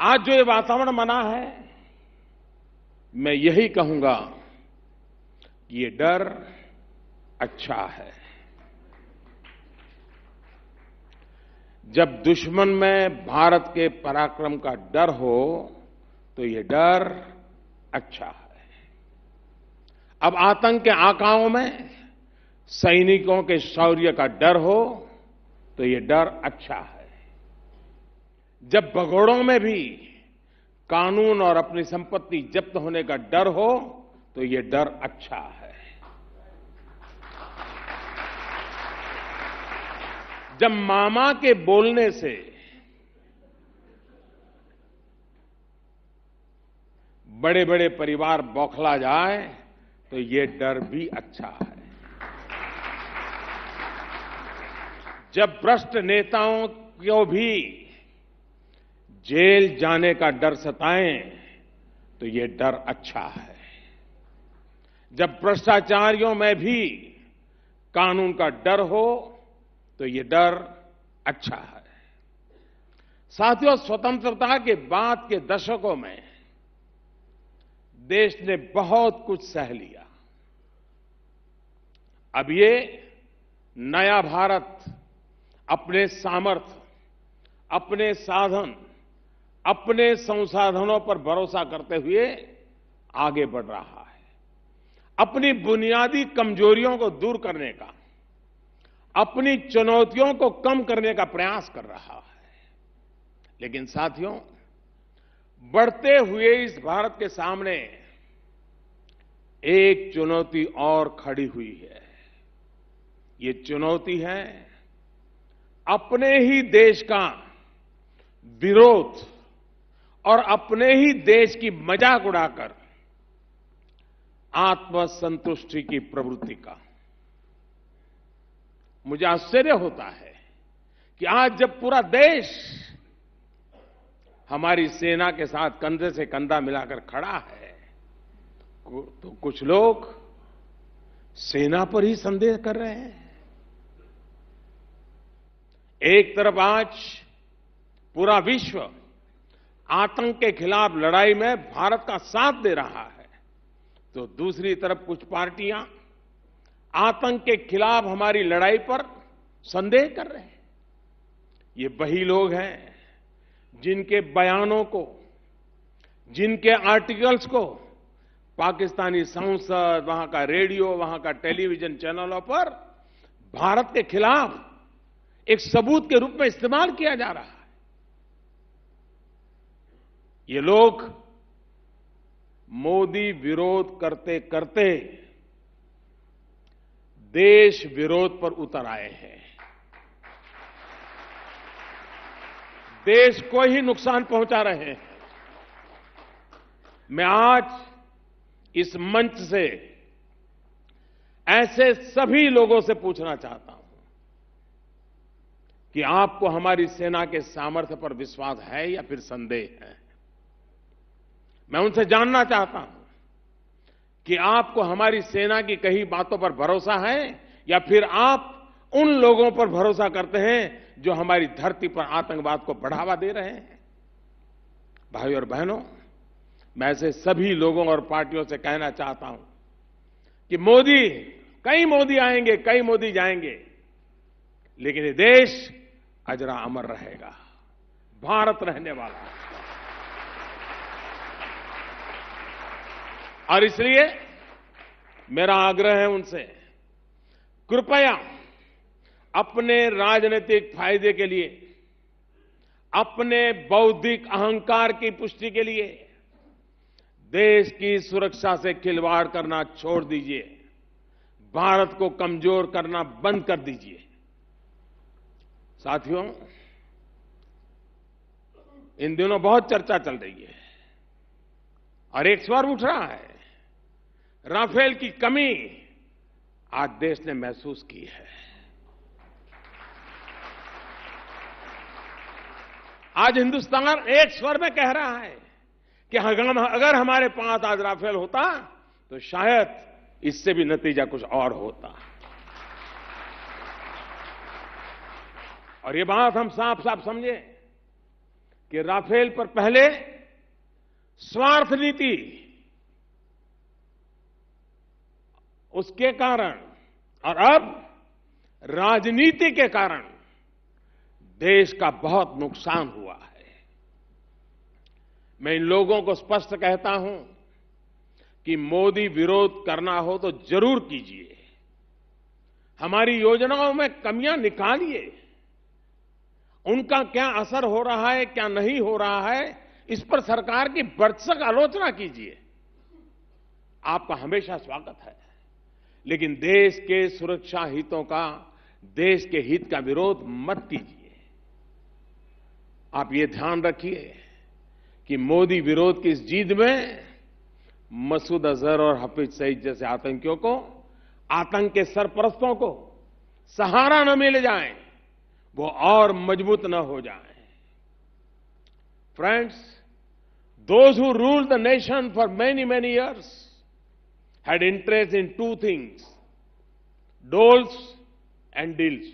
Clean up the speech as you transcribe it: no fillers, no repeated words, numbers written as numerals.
आज जो ये वातावरण बना है, मैं यही कहूंगा कि ये डर अच्छा है। जब दुश्मन में भारत के पराक्रम का डर हो तो ये डर अच्छा है। अब आतंक के आकाओं में सैनिकों के शौर्य का डर हो तो ये डर अच्छा है। जब भगोड़ों में भी कानून और अपनी संपत्ति जब्त होने का डर हो तो ये डर अच्छा है। जब मामा के बोलने से बड़े बड़े परिवार बौखला जाए तो ये डर भी अच्छा है। जब भ्रष्ट नेताओं को भी जेल जाने का डर सताए तो ये डर अच्छा है। जब भ्रष्टाचारियों में भी कानून का डर हो तो ये डर अच्छा है। साथियों, स्वतंत्रता के बाद के दशकों में देश ने बहुत कुछ सह लिया। अब ये नया भारत अपने सामर्थ्य, अपने साधन, अपने संसाधनों पर भरोसा करते हुए आगे बढ़ रहा है। अपनी बुनियादी कमजोरियों को दूर करने का, अपनी चुनौतियों को कम करने का प्रयास कर रहा है। लेकिन साथियों, बढ़ते हुए इस भारत के सामने एक चुनौती और खड़ी हुई है। ये चुनौती है अपने ही देश का विरोध और अपने ही देश की मजाक उड़ाकर आत्मसंतुष्टि की प्रवृत्ति का। मुझे आश्चर्य होता है कि आज जब पूरा देश हमारी सेना के साथ कंधे से कंधा मिलाकर खड़ा है तो कुछ लोग सेना पर ही संदेह कर रहे हैं। एक तरफ आज पूरा विश्व आतंक के खिलाफ लड़ाई में भारत का साथ दे रहा है तो दूसरी तरफ कुछ पार्टियां आतंक के खिलाफ हमारी लड़ाई पर संदेह कर रहे हैं। ये वही लोग हैं जिनके बयानों को, जिनके आर्टिकल्स को पाकिस्तानी संसद, वहां का रेडियो, वहां का टेलीविजन चैनलों पर भारत के खिलाफ एक सबूत के रूप में इस्तेमाल किया जा रहा है। ये लोग मोदी विरोध करते करते देश विरोध पर उतर आए हैं। देश को ही नुकसान पहुंचा रहे हैं। मैं आज इस मंच से ऐसे सभी लोगों से पूछना चाहता हूं कि आपको हमारी सेना के सामर्थ्य पर विश्वास है या फिर संदेह है। मैं उनसे जानना चाहता हूं कि आपको हमारी सेना की कही बातों पर भरोसा है या फिर आप उन लोगों पर भरोसा करते हैं जो हमारी धरती पर आतंकवाद को बढ़ावा दे रहे हैं। भाइयों और बहनों, मैं ऐसे सभी लोगों और पार्टियों से कहना चाहता हूं कि मोदी, कई मोदी आएंगे, कई मोदी जाएंगे, लेकिन ये देश अजरा अमर रहेगा। भारत रहने वाला है। और इसलिए मेरा आग्रह है उनसे, कृपया अपने राजनीतिक फायदे के लिए, अपने बौद्धिक अहंकार की पुष्टि के लिए देश की सुरक्षा से खिलवाड़ करना छोड़ दीजिए। भारत को कमजोर करना बंद कर दीजिए। साथियों, इन दिनों बहुत चर्चा चल रही है और एक स्वर उठ रहा है, राफेल की कमी आज देश ने महसूस की है। आज हिंदुस्तान एक स्वर में कह रहा है कि अगर हमारे पास आज राफेल होता तो शायद इससे भी नतीजा कुछ और होता। और ये बात हम साफ साफ समझे कि राफेल पर पहले स्वार्थ नीति, उसके कारण और अब राजनीति के कारण देश का बहुत नुकसान हुआ है। मैं इन लोगों को स्पष्ट कहता हूं कि मोदी विरोध करना हो तो जरूर कीजिए, हमारी योजनाओं में कमियां निकालिए, उनका क्या असर हो रहा है क्या नहीं हो रहा है इस पर सरकार की भरसक आलोचना कीजिए, आपका हमेशा स्वागत है। लेकिन देश के सुरक्षा हितों का, देश के हित का विरोध मत कीजिए। आप ये ध्यान रखिए कि मोदी विरोध की इस जीत में मसूद अजहर और हफीज सईद जैसे आतंकियों को, आतंक के सरपरस्तों को सहारा न मिल जाए, वो और मजबूत न हो जाए। Friends, those who ruled the nation for many years had interest in two things, doles and deals.